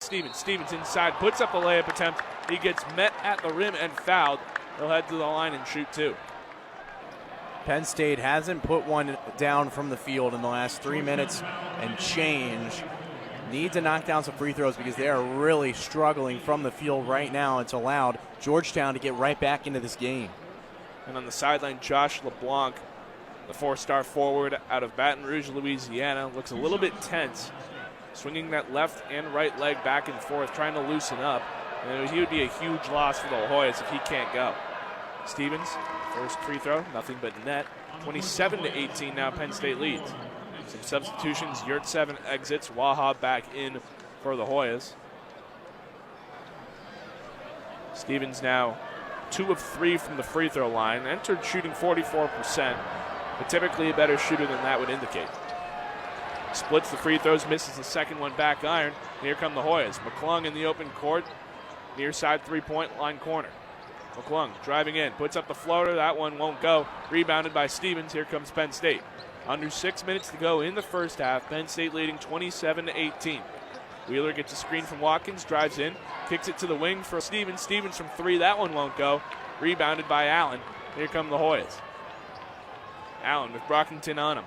Stevens. Stevens inside, puts up the layup attempt. He gets met at the rim and fouled. He'll head to the line and shoot two. Penn State hasn't put one down from the field in the last 3 minutes and change. Need to knock down some free throws because they are really struggling from the field right now. It's allowed Georgetown to get right back into this game. And on the sideline, Josh LeBlanc, the four-star forward out of Baton Rouge, Louisiana, looks a little bit tense, swinging that left and right leg back and forth, trying to loosen up. And he would be a huge loss for the Hoyas if he can't go. Stevens, first free throw, nothing but net. 27-18 now, Penn State leads. Some substitutions, Yurtseven exits, Wahab back in for the Hoyas. Stevens now 2 of 3 from the free throw line, entered shooting 44%, but typically a better shooter than that would indicate. Splits the free throws, misses the second one back iron. Here come the Hoyas. McClung in the open court, near side three-point line corner. McClung driving in, puts up the floater. That one won't go. Rebounded by Stevens. Here comes Penn State. Under 6 minutes to go in the first half. Penn State leading 27-18. Wheeler gets a screen from Watkins, drives in, kicks it to the wing for Stevens. Stevens from 3. That one won't go. Rebounded by Allen. Here come the Hoyas. Allen with Brockington on him.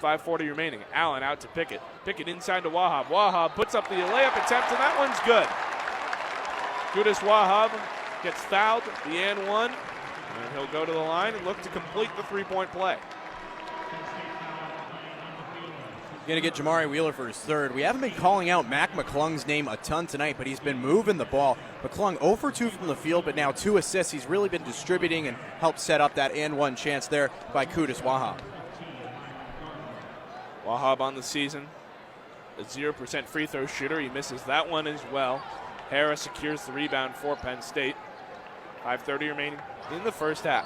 5:40 remaining. Allen out to Pickett. Pickett inside to Wahab. Wahab puts up the layup attempt, and that one's good. Qudus Wahab gets fouled, the and one, and he'll go to the line and look to complete the three-point play. Going to get Jamari Wheeler for his third. We haven't been calling out Mac McClung's name a ton tonight, but he's been moving the ball. McClung 0 for 2 from the field, but now 2 assists. He's really been distributing and helped set up that and one chance there by Qudus Wahab. Wahab on the season, a 0% free throw shooter. He misses that one as well. Harris secures the rebound for Penn State. 5:30 remaining in the first half.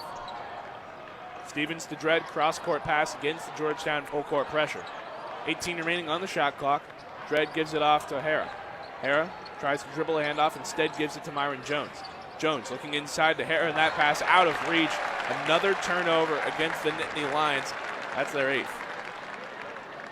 Stevens to Dredd, cross-court pass against the Georgetown full-court pressure. 18 remaining on the shot clock. Dredd gives it off to Hara. Hara tries to dribble a handoff, instead gives it to Myron Jones. Jones looking inside to Hara, and that pass out of reach. Another turnover against the Nittany Lions. That's their 8th.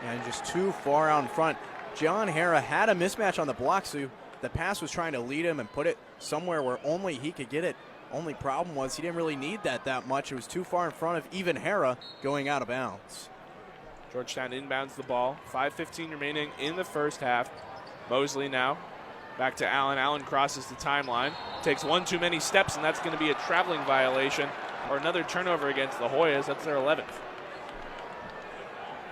And just too far out in front. John Hara had a mismatch on the block, so the pass was trying to lead him and put it somewhere where only he could get it. Only problem was he didn't really need that much. It was too far in front of even Hara going out of bounds. Georgetown inbounds the ball. 5:15 remaining in the first half. Mosley now back to Allen. Allen crosses the timeline. Takes one too many steps, and that's going to be a traveling violation or another turnover against the Hoyas. That's their 11th.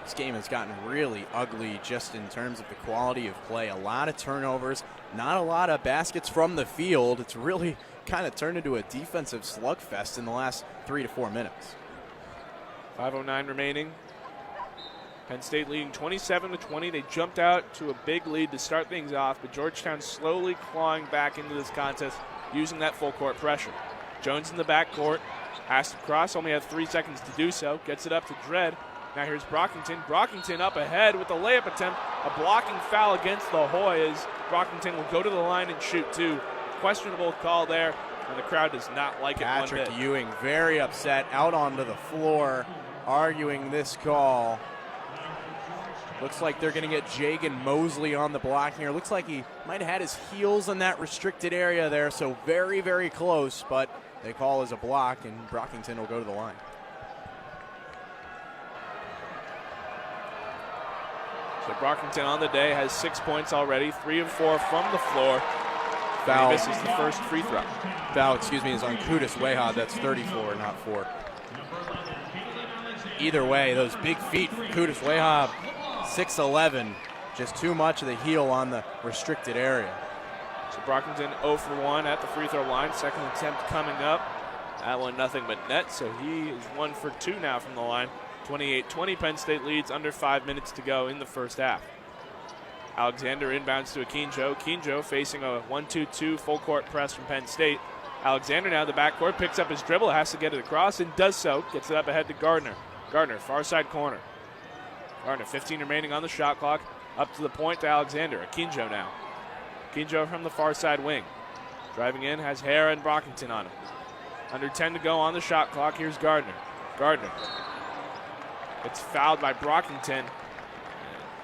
This game has gotten really ugly just in terms of the quality of play. A lot of turnovers, not a lot of baskets from the field. It's really kind of turned into a defensive slugfest in the last 3 to 4 minutes. 5:09 remaining. Penn State leading 27-20. They jumped out to a big lead to start things off, but Georgetown slowly clawing back into this contest using that full court pressure. Jones in the backcourt, has to cross, only has 3 seconds to do so, gets it up to Dredd. Now here's Brockington. Brockington up ahead with the layup attempt. A blocking foul against the Hoyas. Brockington will go to the line and shoot two. Questionable call there, and the crowd does not like it one bit. Patrick Ewing very upset, out onto the floor, arguing this call. Looks like they're going to get Jagan Mosley on the block here. Looks like he might have had his heels in that restricted area there, so very, very close, but they call as a block, and Brockington will go to the line. So Brockington on the day has 6 points already, 3 of 4 from the floor. Foul. He misses the first free throw. Foul, is on Qudus Wahab. That's 34, not 4. Either way, those big feet from Qudus Wahab, 6'11", just too much of the heel on the restricted area. So Brockington 0 for 1 at the free throw line. Second attempt coming up. That one nothing but net, so he is 1 for 2 now from the line. 28-20, Penn State leads, under 5 minutes to go in the first half. Alexander inbounds to Akinjo. Akinjo facing a 1-2-2 full court press from Penn State. Alexander now in the backcourt, picks up his dribble, has to get it across, and does so. Gets it up ahead to Gardner. Gardner, far side corner. Gardner, 15 remaining on the shot clock. Up to the point to Alexander. Akinjo now. Akinjo from the far side wing. Driving in, has Hara and Brockington on him. Under 10 to go on the shot clock. Here's Gardner. Gardner. It's fouled by Brockington.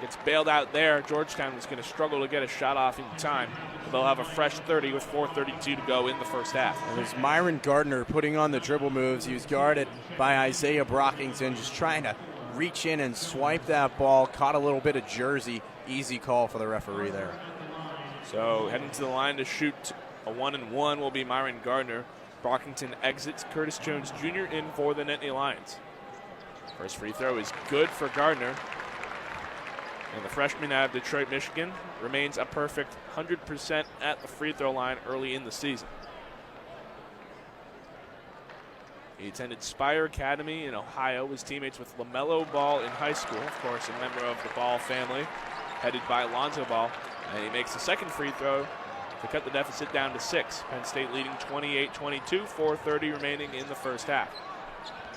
Gets bailed out there. Georgetown was going to struggle to get a shot off in time. They'll have a fresh 30 with 4:32 to go in the first half. It was Myron Gardner putting on the dribble moves. He was guarded by Isaiah Brockington, just trying to reach in and swipe that ball. Caught a little bit of jersey. Easy call for the referee there. So heading to the line to shoot a 1-and-1 will be Myron Gardner. Brockington exits. Curtis Jones Jr. in for the Nittany Lions. First free throw is good for Gardner. And the freshman out of Detroit, Michigan, remains a perfect 100% at the free throw line early in the season. He attended Spire Academy in Ohio, was teammates with LaMelo Ball in high school, of course, a member of the Ball family, headed by Lonzo Ball. And he makes the second free throw to cut the deficit down to 6. Penn State leading 28-22, 4:30 remaining in the first half.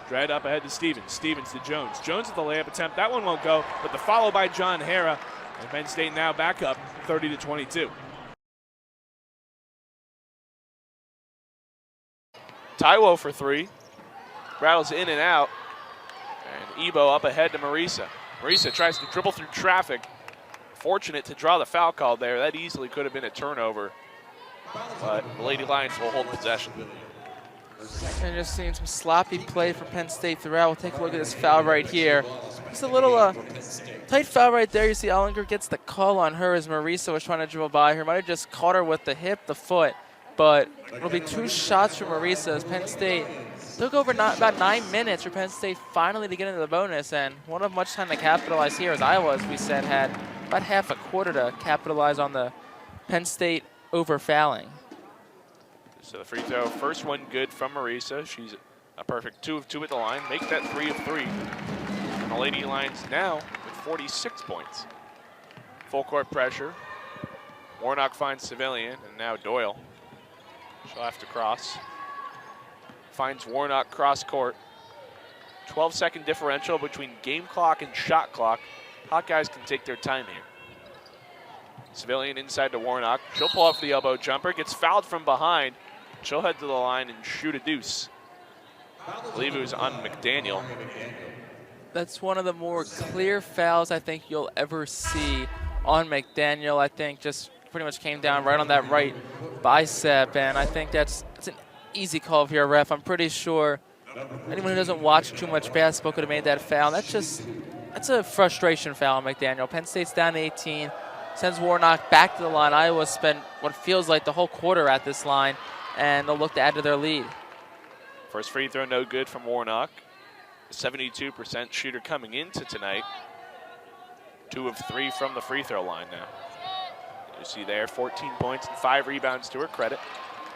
Dredd up ahead to Stevens. Stevens to Jones. Jones with the layup attempt. That one won't go, but the follow by John Hara. And Penn State now back up 30-22. Taiwo for 3. Rattles in and out. And Ebo up ahead to Marisa. Marisa tries to dribble through traffic. Fortunate to draw the foul call there. That easily could have been a turnover. But the Lady Lions will hold possession. And just seeing some sloppy play for Penn State throughout. We'll take a look at this foul right here. Just a little tight foul right there. You see Ellinger gets the call on her as Marisa was trying to dribble by her. Might have just caught her with the hip, the foot. But it'll be 2 shots for Marisa as Penn State took over about 9 minutes for Penn State finally to get into the bonus. And won't have much time to capitalize here as Iowa, as we said, had about half a quarter to capitalize on the Penn State over fouling. So the free throw, first one good from Marisa. She's a perfect 2 of 2 at the line. Make that 3 of 3. And the Lady Lions now with 46 points. Full court pressure. Warnock finds Civilian, and now Doyle. She'll have to cross. Finds Warnock cross court. 12-second differential between game clock and shot clock. Hawkeyes can take their time here. Civilian inside to Warnock. She'll pull off the elbow jumper. Gets fouled from behind. She'll head to the line and shoot a deuce. I believe it was on McDaniel. That's one of the more clear fouls I think you'll ever see on McDaniel. I think just pretty much came down right on that right bicep, and I think that's an easy call if you're a ref. I'm pretty sure anyone who doesn't watch too much basketball could have made that foul. That's a frustration foul on McDaniel. Penn State's down to 18, sends Warnock back to the line. Iowa spent what feels like the whole quarter at this line, and they'll look to add to their lead. First free throw no good from Warnock. 72% shooter coming into tonight. 2 of 3 from the free throw line now. You see there 14 points and 5 rebounds to her credit,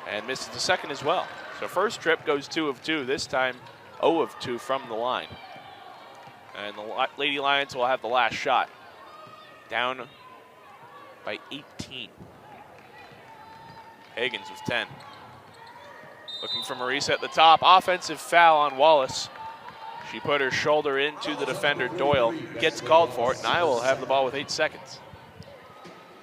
and misses the second as well. So first trip goes 2 of 2, this time 0 of 2 from the line. And the Lady Lions will have the last shot. Down by 18. Higgins with 10. Looking for Marisa at the top. Offensive foul on Wallace. She put her shoulder into the defender, Doyle. Gets called for it, and Iowa will have the ball with 8 seconds.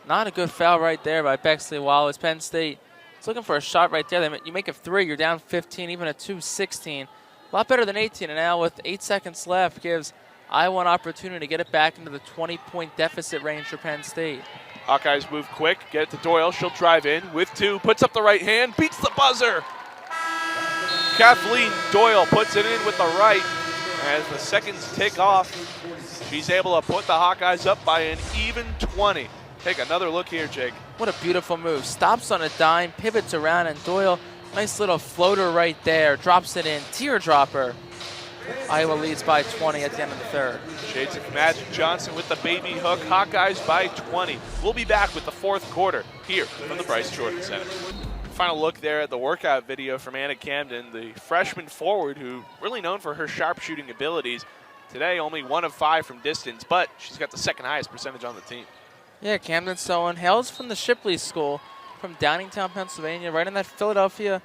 Not a good foul right there by Bexley Wallace. Penn State is looking for a shot right there. You make a 3, you're down 15, even a 2, 16. A lot better than 18, and now with 8 seconds left gives Iowa an opportunity to get it back into the 20-point deficit range for Penn State. Hawkeyes move quick, get it to Doyle. She'll drive in with 2, puts up the right hand, beats the buzzer. Kathleen Doyle puts it in with the right. As the seconds tick off, she's able to put the Hawkeyes up by an even 20. Take another look here, Jake. What a beautiful move. Stops on a dime, pivots around, and Doyle, nice little floater right there. Drops it in, teardropper. Iowa leads by 20 at the end of the third. Shades of Magic Johnson with the baby hook. Hawkeyes by 20. We'll be back with the fourth quarter here from the Bryce Jordan Center. Final look there at the workout video from Anna Camden, the freshman forward who really known for her sharp shooting abilities. Today only 1 of 5 from distance, but she's got the second highest percentage on the team. Yeah, Camden Sowen hails from the Shipley School from Downingtown, Pennsylvania, right in that Philadelphia,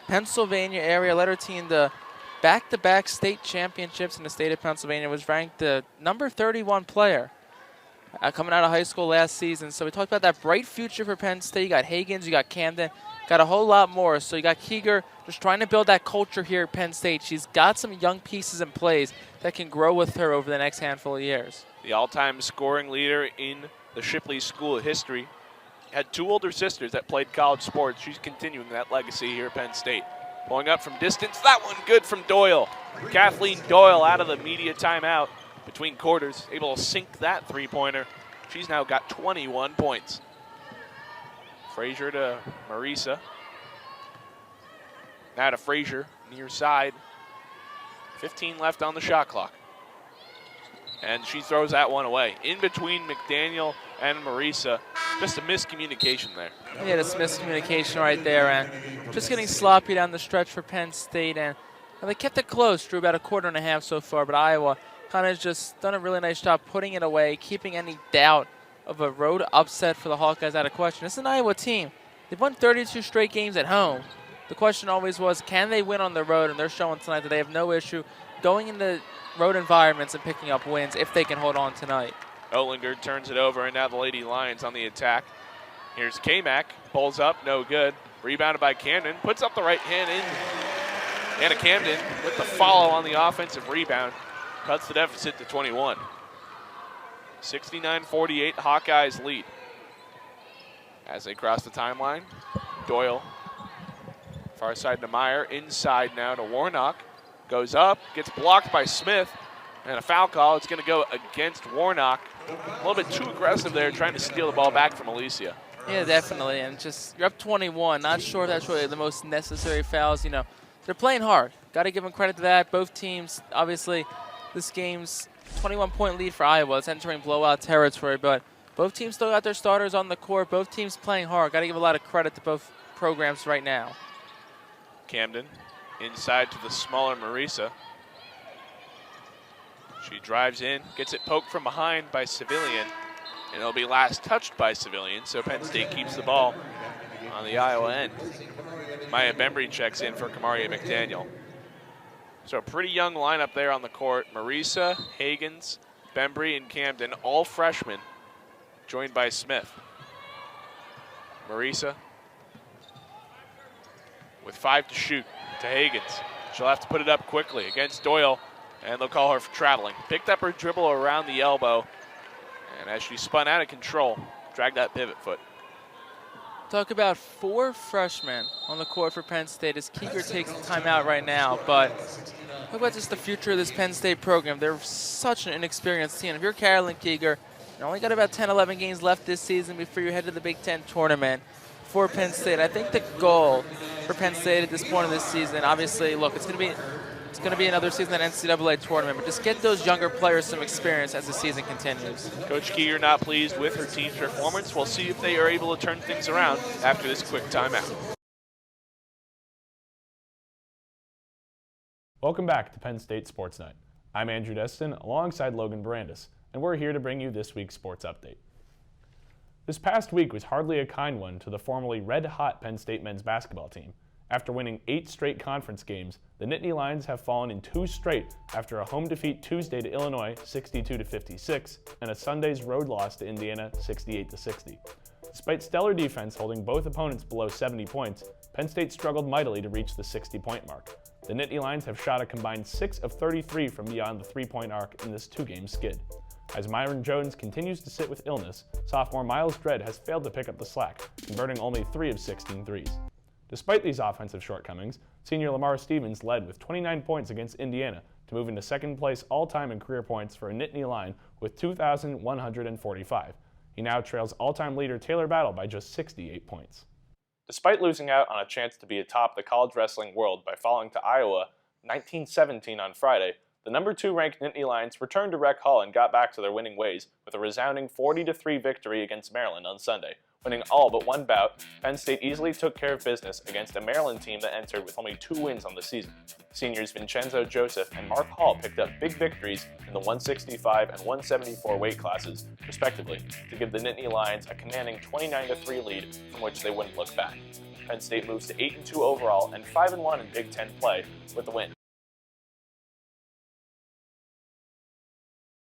Pennsylvania area. Led her team to back-to-back state championships in the state of Pennsylvania. Was ranked the number 31 player coming out of high school last season. So we talked about that bright future for Penn State. You got Higgins, you got Camden, got a whole lot more. So you got Keeger just trying to build that culture here at Penn State. She's got some young pieces in place that can grow with her over the next handful of years. The all-time scoring leader in the Shipley School history. Had 2 older sisters that played college sports. She's continuing that legacy here at Penn State. Pulling up from distance, that one good from Doyle. Kathleen Doyle out of the media timeout between quarters, able to sink that three-pointer. She's now got 21 points. Frazier to Marisa. Now to Frazier, near side. 15 left on the shot clock. And she throws that one away. In between McDaniel and Marisa, just a miscommunication there. Yeah, just miscommunication right there, and just getting sloppy down the stretch for Penn State. And they kept it close, drew about a quarter and a half so far, but Iowa kind of just done a really nice job putting it away, keeping any doubt of a road upset for the Hawkeyes out of question. It's an Iowa team. They've won 32 straight games at home. The question always was, can they win on the road? And they're showing tonight that they have no issue going into road environments and picking up wins if they can hold on tonight. Olinger turns it over, and now the Lady Lions on the attack. Here's K-Mac, pulls up, no good. Rebounded by Camden, puts up the right hand in. Anna Camden with the follow on the offensive rebound. Cuts the deficit to 21. 69-48, Hawkeyes lead. As they cross the timeline, Doyle, far side to Meyer, inside now to Warnock. Goes up, gets blocked by Smith, and a foul call. It's going to go against Warnock. A little bit too aggressive there, trying to steal the ball back from Alicia. Yeah, definitely, and just you're up 21. Not sure if that's really the most necessary fouls. You know, they're playing hard. Got to give them credit to that. Both teams, obviously, this game's 21-point lead for Iowa. It's entering blowout territory, but both teams still got their starters on the court. Both teams playing hard. Got to give a lot of credit to both programs right now. Camden inside to the smaller Marisa. She drives in, gets it poked from behind by Civilian, and it'll be last touched by Civilian, so Penn State keeps the ball on the Iowa end. Maya Bembry checks in for Kamaria McDaniel. So a pretty young lineup there on the court. Marisa, Hagens, Bembry, and Camden, all freshmen, joined by Smith. Marisa with 5 to shoot to Hagens. She'll have to put it up quickly against Doyle, and they'll call her for traveling. Picked up her dribble around the elbow, and as she spun out of control, dragged that pivot foot. Talk about 4 freshmen on the court for Penn State as Keeger takes the timeout right now. But talk about just the future of this Penn State program. They're such an inexperienced team. If you're Carolyn Keeger, you only got about 10, 11 games left this season before you head to the Big Ten tournament for Penn State. I think the goal for Penn State at this point of this season, obviously, look, it's going to be another season in the NCAA tournament, but just get those younger players some experience as the season continues. Coach Keeger not pleased with her team's performance. We'll see if they are able to turn things around after this quick timeout. Welcome back to Penn State Sports Night. I'm Andrew Destin alongside Logan Brandis, and we're here to bring you this week's sports update. This past week was hardly a kind one to the formerly red-hot Penn State men's basketball team. After winning 8 straight conference games, the Nittany Lions have fallen in 2 straight after a home defeat Tuesday to Illinois 62-56 and a Sunday's road loss to Indiana 68-60. Despite stellar defense holding both opponents below 70 points, Penn State struggled mightily to reach the 60-point mark. The Nittany Lions have shot a combined 6 of 33 from beyond the 3-point arc in this 2-game skid. As Myron Jones continues to sit with illness, sophomore Miles Dredd has failed to pick up the slack, converting only 3 of 16 threes. Despite these offensive shortcomings, senior Lamar Stevens led with 29 points against Indiana to move into second place all-time in career points for a Nittany Lion with 2,145. He now trails all-time leader Taylor Battle by just 68 points. Despite losing out on a chance to be atop the college wrestling world by falling to Iowa 19-17 on Friday, the number 2 ranked Nittany Lions returned to Rec Hall and got back to their winning ways with a resounding 40-3 victory against Maryland on Sunday. Winning all but one bout, Penn State easily took care of business against a Maryland team that entered with only 2 wins on the season. Seniors Vincenzo Joseph and Mark Hall picked up big victories in the 165 and 174 weight classes, respectively, to give the Nittany Lions a commanding 29-3 lead from which they wouldn't look back. Penn State moves to 8-2 overall and 5-1 in Big Ten play with the win.